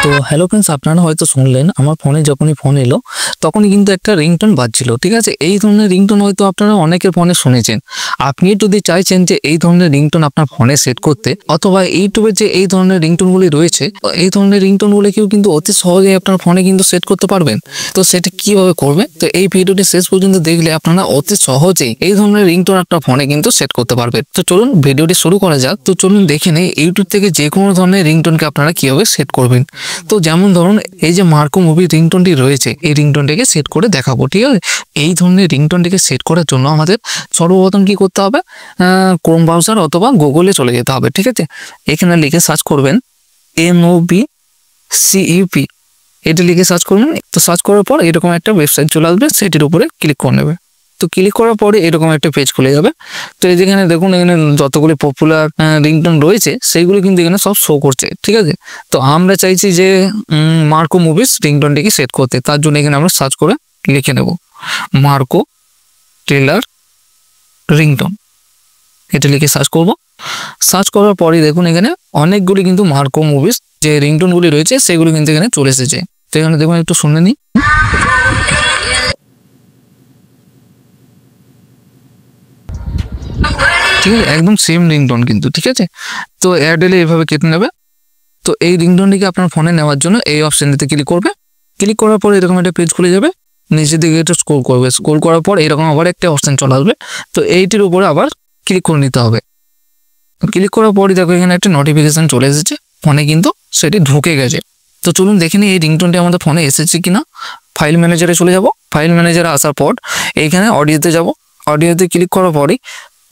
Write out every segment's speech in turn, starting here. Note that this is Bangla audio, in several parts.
তো হ্যালো ফ্রেন্ডস, আপনারা হয়তো শুনলেন আমার ফোনে যখনই ফোন এলো তখনই কিন্তু একটা রিংটোন বাজছিল। ঠিক আছে, এই ধরনের রিংটোন হয়তো আপনারা অনেকের ফোনে শুনেছেন। আপনি যদি চাইছেন যে এই ধরনের রিংটোন আপনার ফোনে সেট করতে, অথবা ইউটিউবে যে এই ধরনের রিংটোনগুলি রয়েছে, এই ধরনের রিংটোনগুলিকেও কিন্তু অতি সহজেই আপনার ফোনে কিন্তু সেট করতে পারবেন। তো সেটা কিভাবে করবে, তো এই ভিডিওটি শেষ পর্যন্ত দেখলে আপনারা অতি সহজেই এই ধরনের রিংটোন আপনার ফোনে কিন্তু সেট করতে পারবেন। তো চলুন ভিডিওটি শুরু করা যাক। তো চলুন দেখে নেই ইউটিউব থেকে যে কোনো ধরনের রিংটোনকে আপনারা কিভাবে সেট করবেন। তো যেমন ধরুন এই যে মার্কো মুভি রিংটোনটি রয়েছে, এই রিংটোনটিকে সেট করে দেখাবো। ঠিক আছে, এই ধরনের রিংটোনটিকে সেট করার জন্য আমাদের সর্বপ্রথম কি করতে হবে, ক্রোম ব্রাউজার অথবা গুগলে চলে যেতে হবে। ঠিক আছে, এখানে লিখে সার্চ করবেন MOBCUP, এটি লিখে সার্চ করবেন। তো সার্চ করার পর এরকম একটা ওয়েবসাইট চলে আসবে, সেটির উপরে ক্লিক করে নেবে। তো ক্লিক করার পরে এরকম একটা পেজ খুলে যাবে। তো এই যেখানে দেখুন, এখানে যতগুলি পপুলার রিংটোন রয়েছে সেইগুলো কিন্তু এখানে সব শো করছে। ঠিক আছে, তো আমরা চাইছি যে মার্কো মুভিস রিংটোনটিকে সেট করতে, তার জন্য এখানে আমরা সার্চ করে লিখে নেব মার্কো ট্রেলার রিংটোন, এটা লিখে সার্চ করব। সার্চ করার পরে দেখুন এখানে অনেকগুলি কিন্তু মার্কো মুভিস যে রিংটোনগুলি রয়েছে সেগুলো কিন্তু এখানে চলে এসেছে। তো এখানে দেখুন, একটু শুনে নিই। ঠিক আছে, একদম সেম রিংটোন কিন্তু। ঠিক আছে, তো এয়ারটেলে এইভাবে কেটে নেবে। তো এই রিংটোনটিকে আপনার ফোনে নেওয়ার জন্য এই অপশনটিতে ক্লিক করবে। ক্লিক করার পর এরকম একটা পেজ খুলে যাবে, নিচের দিকে একটু স্ক্রল করবে। স্ক্রল করার পর এরকম আবার একটা অপশন চলে আসবে। তো এইটির উপরে আবার ক্লিক করে নিতে হবে। ক্লিক করার পরই দেখো এখানে একটা নোটিফিকেশন চলে এসেছে, ফোনে কিন্তু সেটি ঢুকে গেছে। তো চলুন দেখে নিই এই রিংটোনটি আমাদের ফোনে এসেছে কিনা। ফাইল ম্যানেজারে চলে যাব। ফাইল ম্যানেজারে আসার পর এইখানে অডিওতে যাব। অডিওতে ক্লিক করার পরই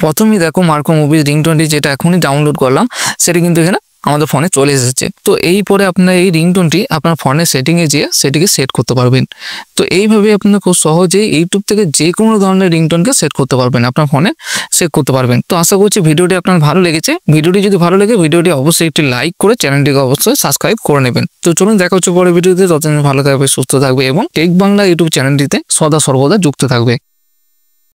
প্রথমেই দেখো মার্কো মুভির রিংটোনটি যেটা এখনই ডাউনলোড করলাম সেটা কিন্তু এখানে আমাদের ফোনে চলে এসেছে। তো এই পরে আপনার এই রিংটোনটি আপনার ফোনের সেটিংয়ে যেয়ে সেটিকে সেট করতে পারবেন। তো এইভাবে আপনারা খুব সহজেই ইউটিউব থেকে যে কোনো ধরনের রিংটোনকে সেট করতে পারবেন, আপনার ফোনে সেট করতে পারবেন। তো আশা করছি ভিডিওটি আপনার ভালো লেগেছে। ভিডিওটি যদি ভালো লাগে ভিডিওটি অবশ্যই একটি লাইক করে চ্যানেলটিকে অবশ্যই সাবস্ক্রাইব করে নেবেন। তো চলুন দেখা হচ্ছে পরের ভিডিওতে। ততদিন ভালো থাকবে, সুস্থ থাকবে এবং টেক বাংলা ইউটিউব চ্যানেলটিতে সদা সর্বদা যুক্ত থাকবে।